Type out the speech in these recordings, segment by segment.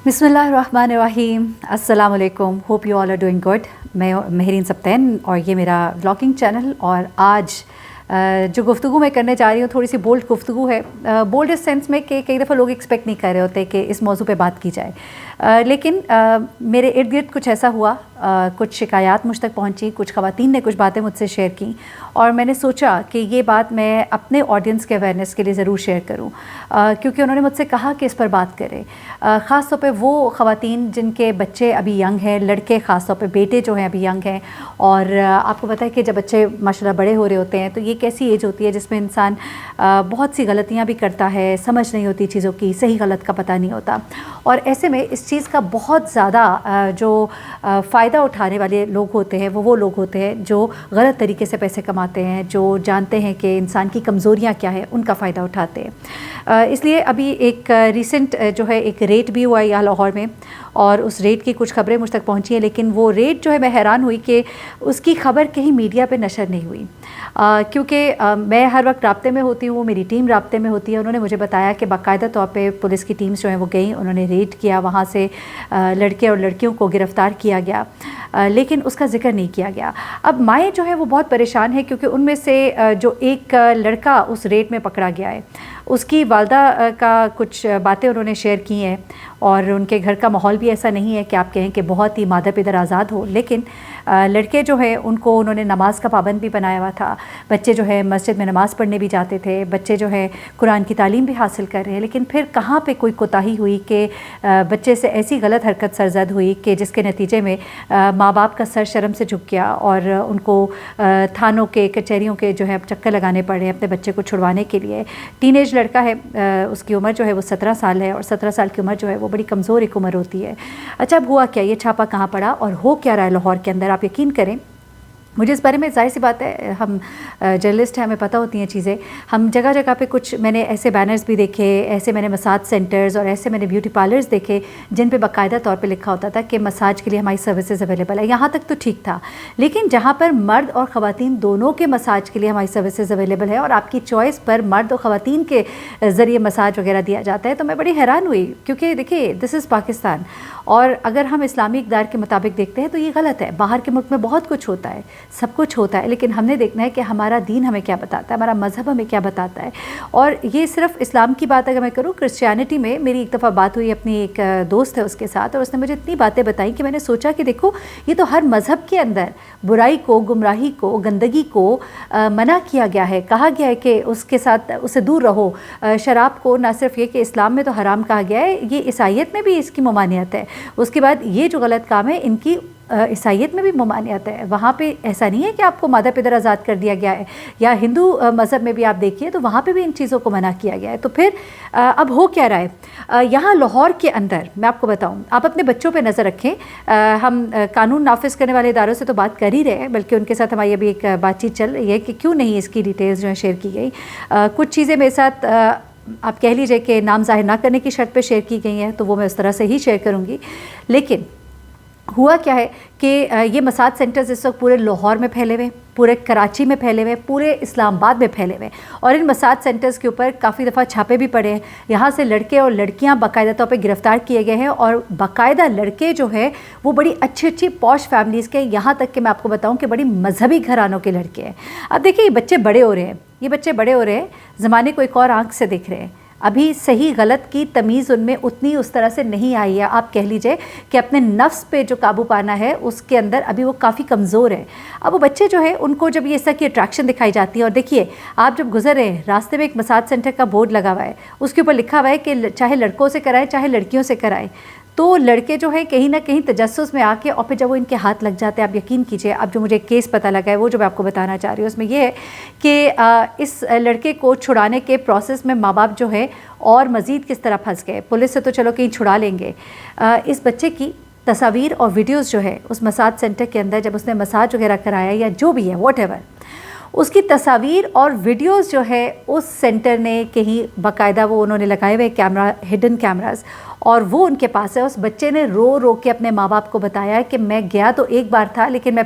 बिस्मिल्लाहिर्रहमानिर्रहीम, अस्सलाम वालेकुम। Hope you all are doing good. मैं महरीन सब्तैन और ये मेरा व्लॉगिंग चैनल। और आज जो गुफ्तगू मैं करने जा रही हूँ थोड़ी सी बोल्ड गुफ्तगू है। बोल्ड इस सेंस में कि कई दफ़ा लोग एक्सपेक्ट नहीं कर रहे होते कि इस मौजू पे बात की जाए, लेकिन मेरे इर्द गिर्द कुछ ऐसा हुआ, कुछ शिकायत मुझ तक पहुँची, कुछ ख़वातीन ने कुछ बातें मुझसे शेयर की और मैंने सोचा कि ये बात मैं अपने ऑडियंस के अवेयरनेस के लिए ज़रूर शेयर करूँ, क्योंकि उन्होंने मुझसे कहा कि इस पर बात करें। ख़ास तौर पे वो ख़वातीन जिनके बच्चे अभी यंग हैं, लड़के ख़ास तौर पे बेटे जो हैं अभी यंग हैं। और आपको पता है कि जब बच्चे माशाल्लाह बड़े हो रहे होते हैं तो ये एक ऐसी एज होती है जिसमें इंसान बहुत सी गलतियाँ भी करता है, समझ नहीं होती चीज़ों की, सही गलत का पता नहीं होता। और ऐसे में इस चीज़ का बहुत ज़्यादा जो फ़ायदा उठाने वाले लोग होते हैं वो लोग होते हैं जो गलत तरीके से पैसे कमाते हैं, जो जानते हैं कि इंसान की कमज़ोरियाँ क्या है, उनका फ़ायदा उठाते हैं। इसलिए अभी एक रिसेंट जो है एक रेड भी हुआ है यहाँ लाहौर में, और उस रेड की कुछ खबरें मुझ तक पहुँची हैं, लेकिन वो रेड जो है मैं हैरान हुई कि उसकी खबर कहीं मीडिया पे नशर नहीं हुई, क्योंकि मैं हर वक्त राब्ते में होती हूँ, मेरी टीम राब्ते में होती है। उन्होंने मुझे बताया कि बाकायदा तौर पे पुलिस की टीम्स जो हैं वो गई, उन्होंने रेड किया, वहाँ से लड़के और लड़कियों को गिरफ़्तार किया गया, लेकिन उसका ज़िक्र नहीं किया गया। अब माएँ जो है वो बहुत परेशान है, क्योंकि उनमें से जो एक लड़का उस रेड में पकड़ा गया है, उसकी वालदा का कुछ बातें उन्होंने शेयर की हैं, और उनके घर का माहौल भी ऐसा नहीं है कि आप कहें कि बहुत ही मादा पिदर आज़ाद हो, लेकिन लड़के जो है उनको उन्होंने नमाज का पाबंद भी बनाया हुआ था। बच्चे जो है मस्जिद में नमाज़ पढ़ने भी जाते थे, बच्चे जो है कुरान की तालीम भी हासिल कर रहे हैं, लेकिन फिर कहाँ पे कोई कोताही हुई कि बच्चे से ऐसी गलत हरकत सरजद हुई कि जिसके नतीजे में माँ बाप का सर शर्म से झुक गया और उनको थानों के, कचहरियों के जो है चक्कर लगाने पड़े अपने बच्चे को छुड़वाने के लिए। टीनेज लड़का है, उसकी उम्र जो है वो 17 साल है, और 17 साल की उम्र जो है वो बड़ी कमज़ोर एक उम्र होती है। अच्छा, अब हुआ क्या, ये छापा कहाँ पड़ा और हो क्या रहा है लाहौर के अंदर, आप यकीन करें मुझे इस बारे में, ज़ाहिर सी बात है हम जर्नलिस्ट हैं, हमें पता होती हैं चीज़ें। हम जगह जगह पे कुछ मैंने ऐसे बैनर्स भी देखे, ऐसे मैंने मसाज सेंटर्स और ऐसे मैंने ब्यूटी पार्लर्स देखे जिन पे बाकायदा तौर पे लिखा होता था कि मसाज के लिए हमारी सर्विसेज अवेलेबल है। यहाँ तक तो ठीक था, लेकिन जहाँ पर मर्द और ख़वातीन दोनों के मसाज के लिए हमारी सर्विसेज अवेलेबल है और आपकी चॉइस पर मर्द और ख़वातीन के ज़रिए मसाज वगैरह दिया जाता है, तो मैं बड़ी हैरान हुई, क्योंकि देखिए दिस इज़ पाकिस्तान, और अगर हम इस्लामी इक़दार के मुताबिक देखते हैं तो ये गलत है। बाहर के मुल्क में बहुत कुछ होता है, सब कुछ होता है, लेकिन हमने देखना है कि हमारा दीन हमें क्या बताता है, हमारा मज़हब हमें क्या बताता है। और ये सिर्फ इस्लाम की बात अगर मैं करूँ, क्रिश्चियनिटी में मेरी एक दफ़ा बात हुई, अपनी एक दोस्त है उसके साथ, और उसने मुझे इतनी बातें बताई कि मैंने सोचा कि देखो ये तो हर मज़हब के अंदर बुराई को, गुमराही को, गंदगी को मना किया गया है, कहा गया है कि उसके साथ उससे दूर रहो। शराब को ना सिर्फ ये कि इस्लाम में तो हराम कहा गया है, ये ईसाइयत में भी इसकी ममानियत है। उसके बाद ये जो गलत काम है इनकी ईसाइयत में भी ममानियत है। वहाँ पे ऐसा नहीं है कि आपको मादा पिदर आज़ाद कर दिया गया है, या हिंदू मज़हब में भी आप देखिए तो वहाँ पे भी इन चीज़ों को मना किया गया है। तो फिर अब हो क्या रहा है यहाँ लाहौर के अंदर, मैं आपको बताऊँ, आप अपने बच्चों पे नज़र रखें। हम कानून नाफिज करने वाले इदारों से तो बात कर ही रहे हैं, बल्कि उनके साथ हमारी अभी एक बातचीत चल रही है कि क्यों नहीं इसकी डिटेल्स जो है शेयर की गई। कुछ चीज़ें मेरे साथ आप कह लीजिए कि नाम ज़ाहिर ना करने की शर्त पे शेयर की गई हैं, तो वो मैं उस तरह से ही शेयर करूँगी। लेकिन हुआ क्या है कि ये मसाज सेंटर्स इस वक्त पूरे लाहौर में फैले हुए, पूरे कराची में फैले हुए, पूरे इस्लामाबाद में फैले हुए, और इन मसाज सेंटर्स के ऊपर काफ़ी दफ़ा छापे भी पड़े हैं। यहाँ से लड़के और लड़कियाँ बाकायदा तौर पे गिरफ़्तार किए गए हैं, और बाकायदा लड़के जो है वो बड़ी अच्छी अच्छी पॉश फैमिलीज़ के, यहाँ तक कि मैं आपको बताऊँ कि बड़ी मजहबी घरानों के लड़के हैं। अब देखिए ये बच्चे बड़े हो रहे हैं, ये बच्चे बड़े हो रहे हैं, ज़माने को एक और आँख से देख रहे हैं। अभी सही गलत की तमीज़ उनमें उतनी उस तरह से नहीं आई है। आप कह लीजिए कि अपने नफ्स पे जो काबू पाना है उसके अंदर अभी वो काफ़ी कमज़ोर है। अब वो बच्चे जो है उनको जब ये इस तरह की अट्रैक्शन दिखाई जाती है, और देखिए आप जब गुजर रहे हैं रास्ते में एक मसाज सेंटर का बोर्ड लगा हुआ है, उसके ऊपर लिखा हुआ है कि चाहे लड़कों से कराएं चाहे लड़कियों से कराएं, तो लड़के जो है कहीं ना कहीं तजस्सुस में आके और फिर जब वो इनके हाथ लग जाते हैं, आप यकीन कीजिए, अब जो मुझे केस पता लगा है वो जो मैं आपको बताना चाह रही हूँ उसमें ये है कि इस लड़के को छुड़ाने के प्रोसेस में माँ बाप जो है और मज़ीद किस तरह फंस गए। पुलिस से तो चलो कहीं छुड़ा लेंगे, इस बच्चे की तस्वीर और वीडियोज़ जो है उस मसाज सेंटर के अंदर जब उसने मसाज वगैरह कराया या जो भी है व्हाटएवर, उसकी तस्वीर और वीडियोस जो है उस सेंटर ने कहीं बाकायदा वो उन्होंने लगाए हुए कैमरा, हिडन कैमरास, और वो उनके पास है। उस बच्चे ने रो रो के अपने माँ बाप को बताया कि मैं गया तो एक बार था, लेकिन मैं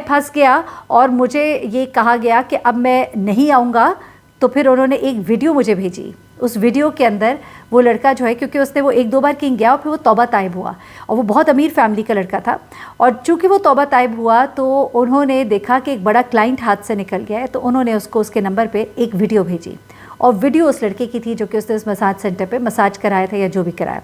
फंस गया और मुझे ये कहा गया कि अब मैं नहीं आऊँगा। तो फिर उन्होंने एक वीडियो मुझे भेजी, उस वीडियो के अंदर वो लड़का जो है, क्योंकि उसने वो 1-2 बार कहीं गया और फिर वो तौबा ताइब हुआ, और वो बहुत अमीर फैमिली का लड़का था, और चूँकि वो तौबा ताइब हुआ तो उन्होंने देखा कि एक बड़ा क्लाइंट हाथ से निकल गया है, तो उन्होंने उसको उसके नंबर पे एक वीडियो भेजी, और वीडियो उस लड़के की थी जो कि उसने उस मसाज सेंटर पे मसाज कराया था या जो भी कराया।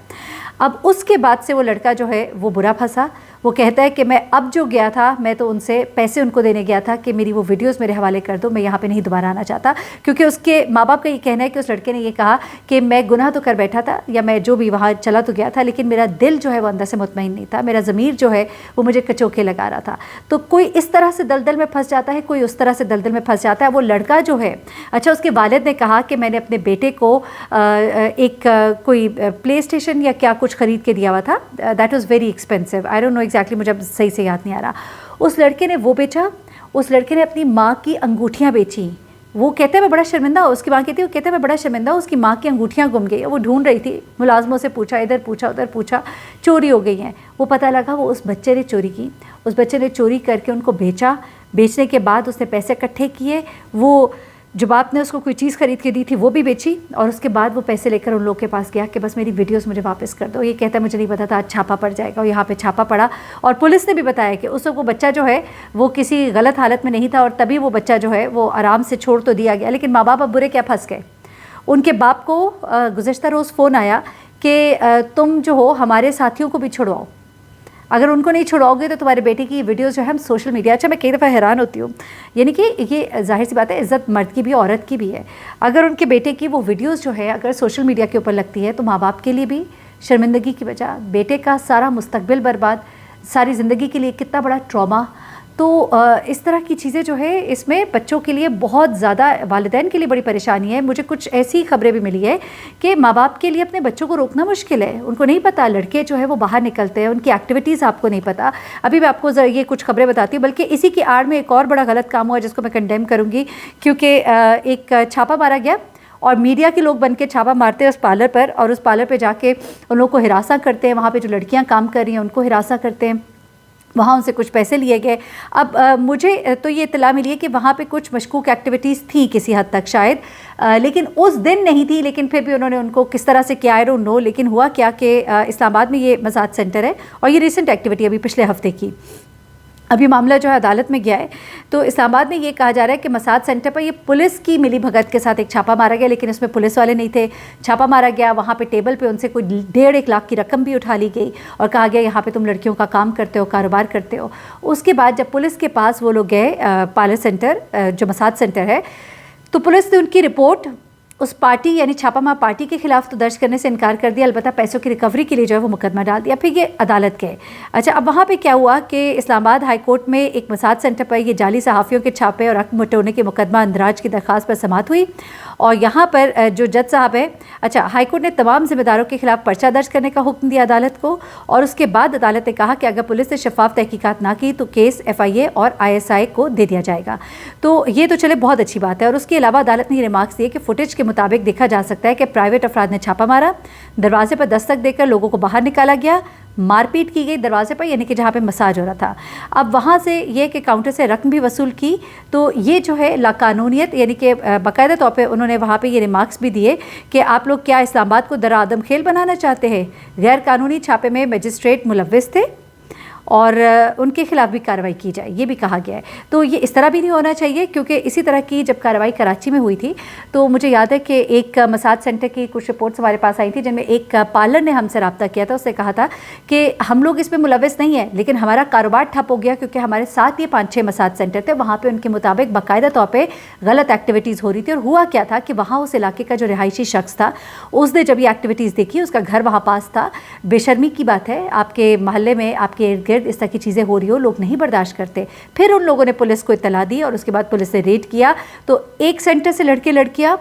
अब उसके बाद से वो लड़का जो है वो बुरा फंसा। वो कहता है कि मैं अब जो गया था, मैं तो उनसे पैसे उनको देने गया था कि मेरी वो वीडियोस मेरे हवाले कर दो, मैं यहाँ पे नहीं दोबारा आना चाहता, क्योंकि उसके माँ बाप का ये कहना है कि उस लड़के ने ये कहा कि मैं गुनाह तो कर बैठा था, या मैं जो भी वहाँ चला तो गया था, लेकिन मेरा दिल जो है वो अंदर से मुतमईन नहीं था, मेरा ज़मीर जो है वो मुझे कचोके लगा रहा था। तो कोई इस तरह से दलदल में फंस जाता है, कोई उस तरह से दलदल में फंस जाता है। वो लड़का जो है, अच्छा, उसके वालिद ने कहा कि मैंने अपने बेटे को कोई प्ले स्टेशन या क्या कुछ ख़रीद के दिया हुआ था, that was very expensive, I don't know exactly, मुझे अब सही से याद नहीं आ रहा। उस लड़के ने वो बेचा, उस लड़के ने अपनी माँ की अंगूठियाँ बेची। वो कहते हैं मैं बड़ा शर्मिंदा हूँ, उसकी माँ कहती है, वो कहते हैं मैं बड़ा शर्मिंदा हूँ, उसकी माँ की अंगूठियाँ गुम गई, वो ढूंढ रही थी, मुलाजमों से पूछा, इधर पूछा उधर पूछा, चोरी हो गई हैं। वो पता लगा वो उस बच्चे ने चोरी की, उस बच्चे ने चोरी करके उनको बेचा। बेचने के बाद उसने पैसे इकट्ठे किए, वो जो बाप ने उसको कोई चीज़ खरीद के दी थी वो भी बेची, और उसके बाद वो पैसे लेकर उन लोगों के पास गया कि बस मेरी वीडियोस मुझे वापस कर दो। ये कहता है मुझे नहीं पता था आज छापा पड़ जाएगा, और यहाँ पे छापा पड़ा, और पुलिस ने भी बताया कि उस वक्त वो बच्चा जो है वो किसी गलत हालत में नहीं था, और तभी वो बच्चा जो है वो आराम से छोड़ तो दिया गया। लेकिन माँ बाप अब बुरे क्या फंस गए। उनके बाप को गुज़श्ता रोज़ फ़ोन आया कि तुम जो हो हमारे साथियों को भी छुड़वाओ, अगर उनको नहीं छुड़ाओगे तो तुम्हारे बेटे की वीडियोस जो है हम सोशल मीडिया, अच्छा मैं कई दफ़ा हैरान होती हूँ, यानी कि ये जाहिर सी बात है, इज़्ज़त मर्द की भी औरत की भी है। अगर उनके बेटे की वो वीडियोस जो है अगर सोशल मीडिया के ऊपर लगती है तो माँ बाप के लिए भी शर्मिंदगी की वजह, बेटे का सारा मुस्तकबिल बर्बाद, सारी ज़िंदगी के लिए कितना बड़ा ट्रॉमा। तो इस तरह की चीज़ें जो है इसमें बच्चों के लिए बहुत ज़्यादा, वालिदैन के लिए बड़ी परेशानी है। मुझे कुछ ऐसी खबरें भी मिली है कि माँ बाप के लिए अपने बच्चों को रोकना मुश्किल है, उनको नहीं पता, लड़के जो है वो बाहर निकलते हैं, उनकी एक्टिविटीज़ आपको नहीं पता। अभी मैं आपको ये कुछ खबरें बताती हूँ, बल्कि इसी की आड़ में एक और बड़ा गलत काम हुआ जिसको मैं कंडेम करूँगी, क्योंकि एक छापा मारा गया और मीडिया के लोग बन के छापा मारते हैं उस पार्लर पर, और उस पार्लर पर जाके उन लोगों को हिरासा करते हैं, वहाँ पर जो लड़कियाँ काम कर रही हैं उनको हिरासा करते हैं, वहाँ उनसे कुछ पैसे लिए गए। अब मुझे तो ये इत्तला मिली है कि वहाँ पे कुछ मशकूक एक्टिविटीज़ थी किसी हद तक शायद, लेकिन उस दिन नहीं थी, लेकिन फिर भी उन्होंने उनको किस तरह से किया, आई डोंट नो। लेकिन हुआ क्या कि इस्लामाबाद में ये मसाज सेंटर है, और ये रिसेंट एक्टिविटी अभी पिछले हफ्ते की, अभी मामला जो है अदालत में गया है। तो इस्लामाबाद में ये कहा जा रहा है कि मसाज सेंटर पर ये पुलिस की मिली भगत के साथ एक छापा मारा गया, लेकिन इसमें पुलिस वाले नहीं थे। छापा मारा गया, वहाँ पे टेबल पे उनसे कोई 1.5 लाख की रकम भी उठा ली गई, और कहा गया यहाँ पे तुम लड़कियों का काम करते हो, कारोबार करते हो। उसके बाद जब पुलिस के पास वो लोग गए, पार्लर सेंटर जो मसाज सेंटर है, तो पुलिस ने उनकी रिपोर्ट उस पार्टी यानी छापामार पार्टी के खिलाफ तो दर्ज करने से इनकार कर दिया, अलबत्ता पैसों की रिकवरी के लिए जो है वो मुकदमा डाल दिया। फिर ये अदालत गए। अच्छा, अब वहाँ पे क्या हुआ कि इस्लामाबाद हाई कोर्ट में एक मसाज सेंटर पर ये जाली सहाफ़ियों के छापे और हक मटोने के मुकदमा अंदराज की दरख्वास्त पर समाअत हुई, और यहाँ पर जो जज साहब है, अच्छा, हाई कोर्ट ने तमाम जिम्मेदारों के खिलाफ पर्चा दर्ज करने का हुक्म दिया अदालत को, और उसके बाद अदालत ने कहा कि अगर पुलिस ने शफाफ तहकीकात ना की तो केस FIA और ISI को दे दिया जाएगा। तो ये तो चले बहुत अच्छी बात है। और उसके अलावा अदालत ने ये रिमार्क्स दिए कि फुटेज के मुताबिक देखा जा सकता है कि प्राइवेट अफराद ने छापा मारा, दरवाजे पर दस्तक देकर लोगों को बाहर निकाला गया, मारपीट की गई दरवाजे पर, यानी कि जहाँ पे मसाज हो रहा था। अब वहाँ से ये कि काउंटर से रकम भी वसूल की। तो ये जो है लाकानूनियत, यानी कि बाकायदा तौर पे उन्होंने वहाँ पे ये रिमार्क्स भी दिए कि आप लोग क्या इस्लामाबाद को दर आदम खेल बनाना चाहते हैं। गैर कानूनी छापे में मजिस्ट्रेट मुलव्विस थे और उनके खिलाफ भी कार्रवाई की जाए, ये भी कहा गया है। तो ये इस तरह भी नहीं होना चाहिए, क्योंकि इसी तरह की जब कार्रवाई कराची में हुई थी तो मुझे याद है कि एक मसाज सेंटर की कुछ रिपोर्ट्स हमारे पास आई थी, जिनमें एक पार्लर ने हमसे रब्ता किया था। उसने कहा था कि हम लोग इसमें मुलव्विस नहीं है, लेकिन हमारा कारोबार ठप हो गया क्योंकि हमारे साथ ये 5-6 मसाज सेंटर थे, वहाँ पर उनके मुताबिक बाकायदा तौर पर गलत एक्टिविटीज़ हो रही थी। और हुआ क्या था कि वहाँ उस इलाके का जो रिहायशी शख्स था, उसने जब ये एक्टिविटीज़ देखी, उसका घर वहाँ पास था। बेशर्मी की बात है, आपके महल्ले में आपके इर्द गिर्द इस तरह की चीज़ें हो रही हो, लोग नहीं बर्दाश्त करते। फिर उन लोगों ने पुलिस को इत्तला दी, और उसके बाद पुलिस ने रेड किया। तो एक सेंटर से लड़के लड़कियां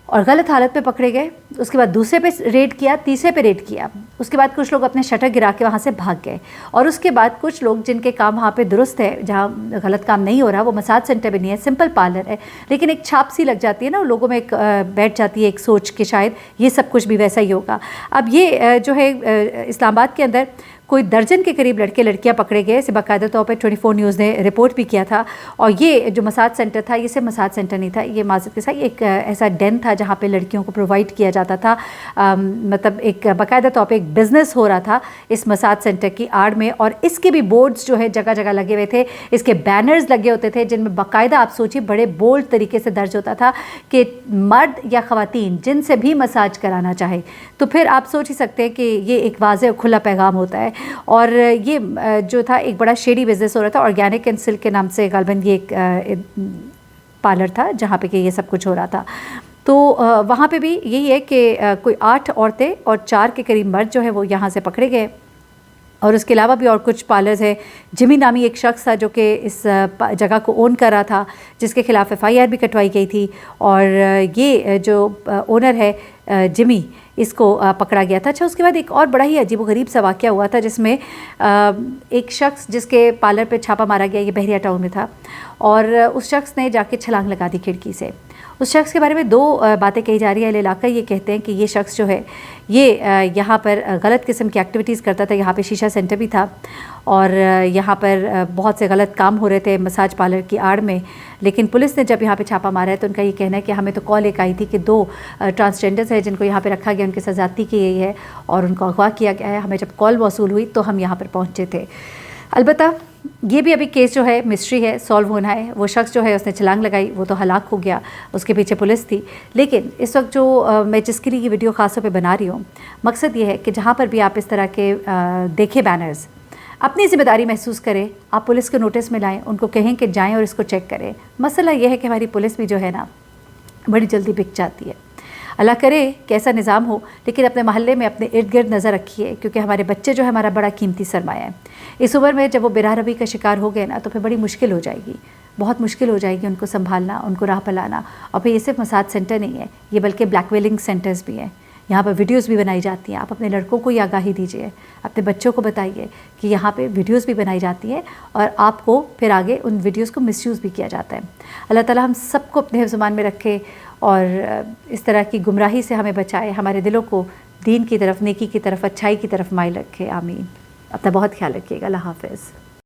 और गलत हालत में पकड़े गए, उसके बाद दूसरे पे रेड किया, तीसरे पे रेड किया, उसके बाद कुछ लोग अपने शटर गिरा के वहाँ से भाग गए, और उसके बाद कुछ लोग जिनके काम वहाँ पे दुरुस्त है, जहाँ गलत काम नहीं हो रहा, वो मसाज सेंटर भी नहीं है, सिंपल पार्लर है, लेकिन एक छाप सी लग जाती है ना लोगों में, एक बैठ जाती है एक सोच के शायद ये सब कुछ भी वैसा ही होगा। अब ये जो है इस्लामाबाद के अंदर कोई दर्जन के करीब लड़के लड़कियां पकड़े गए। इसे बाकायदा तौर पर 24 न्यूज़ ने रिपोर्ट भी किया था। और ये जो मसाज सेंटर था, ये सिर्फ मसाज सेंटर नहीं था, ये माज़रत के साथ एक ऐसा डेन था जहाँ पे लड़कियों को प्रोवाइड किया जाता था, मतलब एक बाकायदा तौर पे एक बिज़नेस हो रहा था इस मसाज सेंटर की आड़ में। और इसके भी बोर्ड्स जो है जगह जगह लगे हुए थे, इसके बैनर्स लगे होते थे जिनमें बाकायदा आप सोचिए बड़े बोल्ड तरीके से दर्ज होता था कि मर्द या ख़वातीन जिनसे भी मसाज कराना चाहे। तो फिर आप सोच ही सकते हैं कि ये एक वाज़ेह खुला पैगाम होता है। और ये जो था एक बड़ा शेडी बिज़नेस हो रहा था। ऑर्गेनिक एंड सिल्क के नाम से गालबन ये एक पार्लर था जहाँ पे कि ये सब कुछ हो रहा था। तो वहाँ पे भी यही है कि कोई 8 औरतें और 4 के करीब मर्द जो है वो यहाँ से पकड़े गए। और उसके अलावा भी और कुछ पार्लर्स हैं। जिमी नामी एक शख्स था जो कि इस जगह को ओन कर रहा था, जिसके खिलाफ FIR भी कटवाई गई थी। और ये जो ओनर है जिमी, इसको पकड़ा गया था। अच्छा, उसके बाद एक और बड़ा ही अजीबोगरीब सा वाक़या हुआ था जिसमें एक शख्स जिसके पार्लर पे छापा मारा गया, ये बहरिया टाउन में था, और उस शख्स ने जाके छलांग लगा दी खिड़की से। उस शख्स के बारे में 2 बातें कही जा रही है। इलाका ये कहते हैं कि ये शख्स जो है ये यहाँ पर गलत किस्म की एक्टिविटीज़ करता था। यहाँ पे शीशा सेंटर भी था और यहाँ पर बहुत से गलत काम हो रहे थे मसाज पार्लर की आड़ में। लेकिन पुलिस ने जब यहाँ पे छापा मारा है तो उनका ये कहना है कि हमें तो कॉल एक आई थी कि 2 ट्रांसजेंडर्स हैं जिनको यहाँ पे रखा गया, उनके साथ ज़्यादती की गई है और उनको अगवा किया गया है। हमें जब कॉल मौसूल हुई तो हम यहाँ पर पहुँचे थे। अलबत्ता ये भी अभी केस जो है मिस्ट्री है, सॉल्व होना है। वो शख्स जो है उसने छलांग लगाई, वो तो हलाक हो गया, उसके पीछे पुलिस थी। लेकिन इस वक्त जो मैं जिसके लिए ये वीडियो ख़ास तौर पे बना रही हूँ, मकसद ये है कि जहाँ पर भी आप इस तरह के देखें बैनर्स, अपनी ज़िम्मेदारी महसूस करें, आप पुलिस के नोटिस में लाएँ, उनको कहें कि जाएँ और इसको चेक करें। मसला ये है कि हमारी पुलिस भी जो है ना बड़ी जल्दी बिक जाती है। अल्लाह करे कि ऐसा निज़ाम हो, लेकिन अपने महल्ले में अपने इर्द गिर्द नज़र रखिए, क्योंकि हमारे बच्चे जो है हमारा बड़ा कीमती सरमाया है। इस उम्र में जब वो बेराहरवी का शिकार हो गए ना तो फिर बड़ी मुश्किल हो जाएगी, बहुत मुश्किल हो जाएगी उनको संभालना, उनको राह पर लाना। और फिर ये सिर्फ मसाज सेंटर नहीं है, ये बल्कि ब्लैकमेलिंग सेंटर्स भी हैं। यहाँ पर वीडियोस भी बनाई जाती हैं। आप अपने लड़कों को ही आगाही दीजिए, अपने बच्चों को बताइए कि यहाँ पे वीडियोस भी बनाई जाती हैं और आपको फिर आगे उन वीडियोस को मिसयूज़ भी किया जाता है। अल्लाह ताला हम सबको अपने हिफ्ज़-ए-मान में रखे और इस तरह की गुमराही से हमें बचाए, हमारे दिलों को दीन की तरफ, नेकी की तरफ, अच्छाई की तरफ माइल रखे। आमीन। अपना बहुत ख्याल रखिएगा। अल्लाह हाफ़िज़।